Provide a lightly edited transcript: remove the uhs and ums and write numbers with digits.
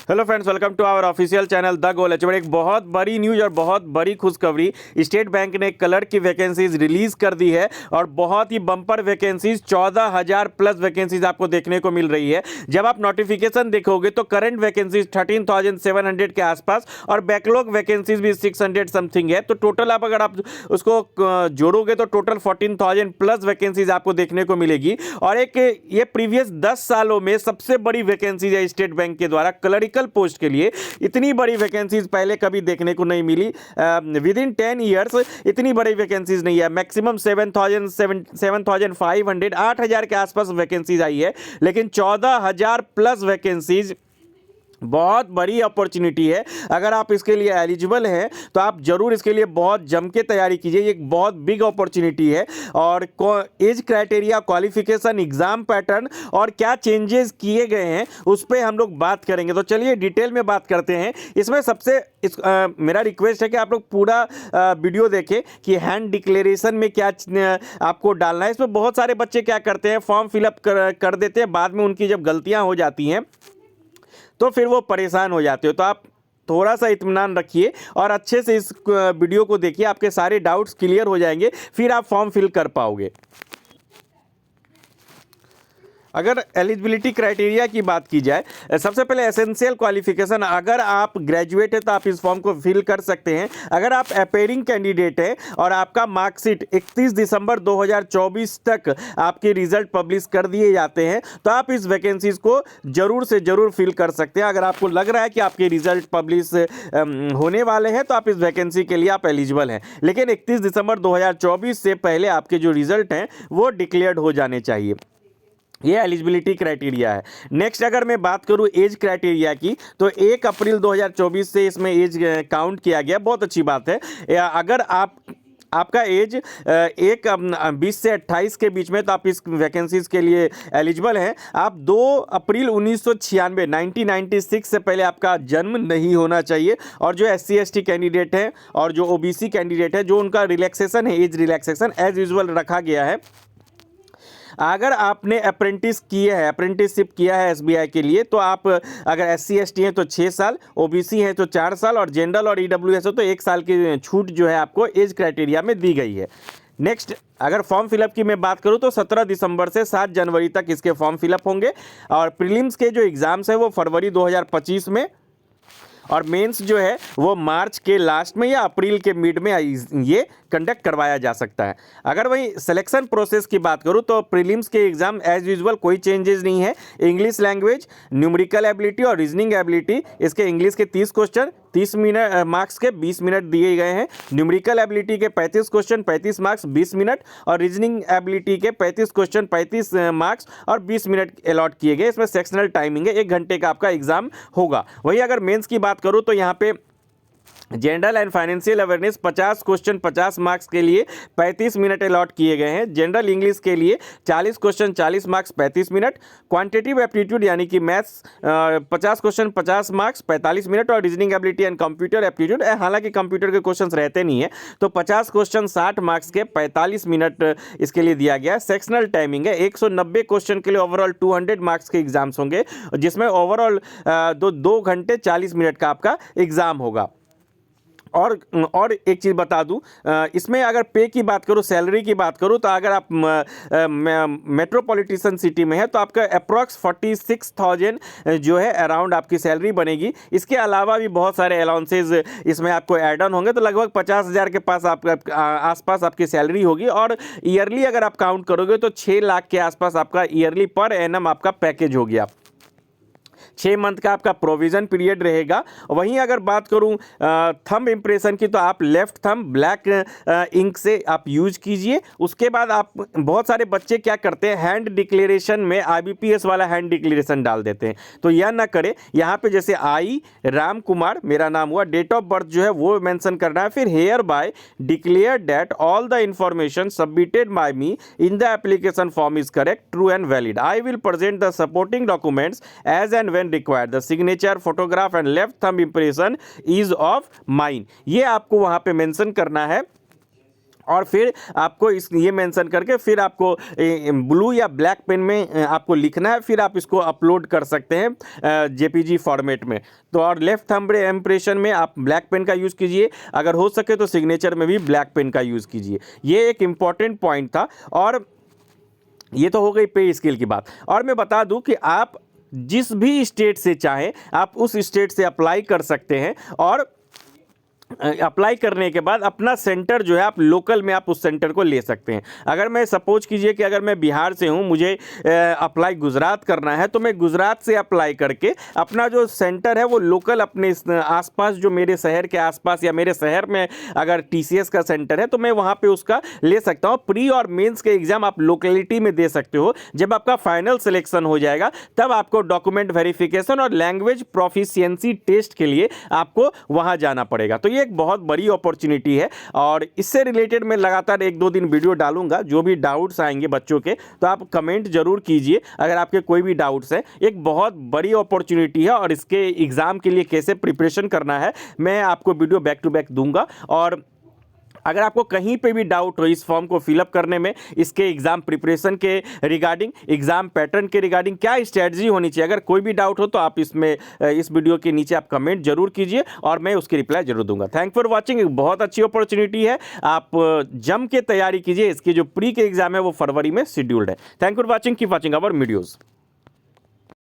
Hello friends, welcome to our official channel the goal achiever. एक बहुत बड़ी news और बहुत बड़ी खुशखबरी, स्टेट बैंक ने क्लर्क की वैकेंसीज रिलीज कर दी है और बहुत ही बम्पर वैकेंसीज 14,000 प्लस वैकेंसीज आपको देखने को मिल रही है। जब आप नोटिफिकेशन देखोगे तो करंट वैकेंसीज 13,700 के आसपास और बैकलॉग वैकेंसीज भी 600 समथिंग है। तो टोटल आप अगर आप उसको जोड़ोगे तो टोटल 14,000 प्लस वैकेंसीज आपको देखने को मिलेगी। और एक ये प्रीवियस 10 सालों में सबसे बड़ी वैकेंसीज है स्टेट बैंक के द्वारा क्लरिकल पोस्ट के लिए। इतनी बड़ी वैकेंसीज पहले कभी देखने को नहीं मिली। विद इन 10 ईयर्स इतनी बड़ी वैकेंसीज नहीं है। मैक्सिमम 7,500 8,000 के आसपास वैकेंसीज आई है, लेकिन 14,000 प्लस वैकेंसीज बहुत बड़ी अपॉर्चुनिटी है। अगर आप इसके लिए एलिजिबल हैं तो आप जरूर इसके लिए बहुत जम के तैयारी कीजिए। ये एक बहुत बिग अपॉर्चुनिटी है। और age criteria, qualification, exam pattern और क्या चेंजेस किए गए हैं उस पर हम लोग बात करेंगे। तो चलिए डिटेल में बात करते हैं। इसमें सबसे मेरा रिक्वेस्ट है कि आप लोग पूरा वीडियो देखें कि हैंड डिक्लेरेशन में क्या आपको डालना है। इसमें बहुत सारे बच्चे क्या करते हैं, फॉर्म फिलअप कर देते हैं, बाद में उनकी जब गलतियां हो जाती हैं तो फिर वो परेशान हो जाते हो। तो आप थोड़ा सा इत्मीनान रखिए और अच्छे से इस वीडियो को देखिए, आपके सारे डाउट्स क्लियर हो जाएंगे, फिर आप फॉर्म फिल कर पाओगे। अगर एलिजिबिलिटी क्राइटेरिया की बात की जाए, सबसे पहले एसेंशियल क्वालिफिकेशन, अगर आप ग्रेजुएट है तो आप इस फॉर्म को फिल कर सकते हैं। अगर आप अपेयरिंग कैंडिडेट है और आपका मार्कशीट 31 दिसंबर 2024 तक आपके रिजल्ट पब्लिश कर दिए जाते हैं तो आप इस वैकेंसीज को जरूर से जरूर फिल कर सकते हैं। अगर आपको लग रहा है कि आपके रिजल्ट पब्लिश होने वाले हैं तो आप इस वैकेंसी के लिए आप एलिजिबल हैं, लेकिन 31 दिसंबर 2024 से पहले आपके जो रिजल्ट हैं वो डिक्लेयर्ड हो जाने चाहिए। ये एलिजिबिलिटी क्राइटेरिया है। नेक्स्ट अगर मैं बात करूं एज क्राइटेरिया की, तो 1 अप्रैल 2024 से इसमें एज काउंट किया गया। बहुत अच्छी बात है। अगर आपका एज 20 से 28 के बीच में तो आप इस वैकेंसीज के लिए एलिजिबल हैं। आप 2 अप्रैल 1996 से पहले आपका जन्म नहीं होना चाहिए। और जो SC ST कैंडिडेट हैं और जो OBC कैंडिडेट है, जो उनका रिलैक्सेशन है, एज रिलैक्सेशन एज यूजुअल रखा गया है। अगर आपने अप्रेंटिसशिप किया है SBI के लिए तो आप अगर SC ST हैं तो 6 साल, OBC हैं तो 4 साल और जनरल और EWS हो तो 1 साल की छूट जो है आपको एज क्राइटेरिया में दी गई है। नेक्स्ट अगर फॉर्म फिलअप की मैं बात करूं तो 17 दिसंबर से 7 जनवरी तक इसके फॉर्म फिलअप होंगे। और प्रीलिम्स के जो एग्जाम्स हैं वो फरवरी 2025 में और मेंस जो है वो मार्च के लास्ट में या अप्रैल के मिड में ये कंडक्ट करवाया जा सकता है। अगर वही सिलेक्शन प्रोसेस की बात करूं तो प्रीलिम्स के एग्जाम एज यूजुअल कोई चेंजेस नहीं है। इंग्लिश लैंग्वेज, न्यूमेरिकल एबिलिटी और रीजनिंग एबिलिटी, इसके इंग्लिश के 30 क्वेश्चन 30 मिनट मार्क्स के 20 मिनट दिए गए हैं। न्यूमेरिकल एबिलिटी के 35 क्वेश्चन 35 मार्क्स 20 मिनट और रीजनिंग एबिलिटी के 35 क्वेश्चन 35 मार्क्स और 20 मिनट अलॉट किए गए। इसमें सेक्शनल टाइमिंग है, 1 घंटे का आपका एग्जाम होगा। वही अगर मेंस की बात करूं तो यहाँ पे general and financial awareness 50 question 50 marks के लिए 35 मिनट अलॉट किए गए हैं। जनरल इंग्लिश के लिए 40 question 40 marks 35 minute. Quantitative aptitude यानी कि मैथ्स 50 क्वेश्चन 50 मार्क्स 45 मिनट और reasoning ability and computer aptitude, हालांकि कंप्यूटर के क्वेश्चंस रहते नहीं है, तो 50 क्वेश्चन 60 मार्क्स के 45 मिनट इसके लिए दिया गया है। सेक्शनल टाइमिंग है, 190 क्वेश्चन के लिए ओवरऑल 200 मार्क्स के एग्जाम्स होंगे, जिसमें ओवरऑल 2 घंटे 40 मिनट का आपका एग्जाम होगा। और एक चीज़ बता दूं, इसमें अगर पे की बात करूं, सैलरी की बात करूं, तो अगर आप मेट्रोपॉलिटन सिटी में है तो आपका अप्रॉक्स 46,000 जो है अराउंड आपकी सैलरी बनेगी। इसके अलावा भी बहुत सारे अलाउंसेज इसमें आपको ऐड ऑन होंगे, तो लगभग 50,000 के पास आसपास आपकी सैलरी होगी। और ईयरली अगर आप काउंट करोगे तो 6 लाख के आसपास आपका ईयरली पर एनम आपका पैकेज हो गया। 6 मंथ का आपका प्रोविजन पीरियड रहेगा। वहीं अगर बात करूं थंब इंप्रेशन की, तो आप लेफ्ट थंब ब्लैक इंक से आप यूज कीजिए। उसके बाद आप बहुत सारे बच्चे क्या करते हैं, हैंड डिक्लेरेशन में IBPS वाला हैंड डिक्लेरेशन डाल देते हैं, तो यह ना करें। यहाँ पे जैसे आई राम कुमार मेरा नाम हुआ, डेट ऑफ बर्थ जो है वो मेंशन करना है, फिर hereby declare that all the information submitted by me in the application form is correct, true and valid. I will present the supporting documents as and when required. The signature, photograph and left thumb impression is of mine. ये आपको वहां पे mention करना है। और फिर आपको इस ये मेंशन करके फिर आपको ब्लू या ब्लैक पेन में आपको लिखना है, फिर आप इसको अपलोड कर सकते हैं जेपीजी फॉर्मेट में। तो और लेफ्ट थंब इम्प्रेशन में आप ब्लैक पेन का यूज़ कीजिए, अगर हो सके तो सिग्नेचर में भी ब्लैक पेन का यूज़ कीजिए। ये एक इम्पॉर्टेंट पॉइंट था। और ये तो हो गई पे स्केल की बात। और मैं बता दूं कि आप जिस भी स्टेट से चाहें आप उस स्टेट से अप्लाई कर सकते हैं, और अप्लाई करने के बाद अपना सेंटर जो है आप लोकल में आप उस सेंटर को ले सकते हैं। अगर मैं सपोज कीजिए कि अगर मैं बिहार से हूं, मुझे अप्लाई गुजरात करना है, तो मैं गुजरात से अप्लाई करके अपना जो सेंटर है वो लोकल अपने आसपास, जो मेरे शहर के आसपास या मेरे शहर में अगर टीसीएस का सेंटर है तो मैं वहां पे उसका ले सकता हूं। प्री और मेंस के एग्जाम आप लोकेलिटी में दे सकते हो। जब आपका फाइनल सिलेक्शन हो जाएगा तब आपको डॉक्यूमेंट वेरिफिकेशन और लैंग्वेज प्रोफिशिएंसी टेस्ट के लिए आपको वहां जाना पड़ेगा। तो एक बहुत बड़ी अपॉर्चुनिटी है, और इससे रिलेटेड मैं लगातार 1-2 दिन वीडियो डालूंगा। जो भी डाउट्स आएंगे बच्चों के तो आप कमेंट जरूर कीजिए अगर आपके कोई भी डाउट्स है। एक बहुत बड़ी अपॉर्चुनिटी है, और इसके एग्जाम के लिए कैसे प्रिपरेशन करना है मैं आपको वीडियो बैक टू बैक दूंगा। और अगर आपको कहीं पे भी डाउट हो इस फॉर्म को फिलअप करने में, इसके एग्जाम प्रिपरेशन के रिगार्डिंग, एग्जाम पैटर्न के रिगार्डिंग क्या स्ट्रेटजी होनी चाहिए, अगर कोई भी डाउट हो तो आप इसमें इस वीडियो के नीचे आप कमेंट जरूर कीजिए और मैं उसकी रिप्लाई जरूर दूंगा। Thank for watching. एक बहुत अच्छी अपॉर्चुनिटी है, आप जम के तैयारी कीजिए। इसकी जो प्री के एग्जाम है वो फरवरी में शेड्यूल्ड है। Thank for watching, keep watching our videos.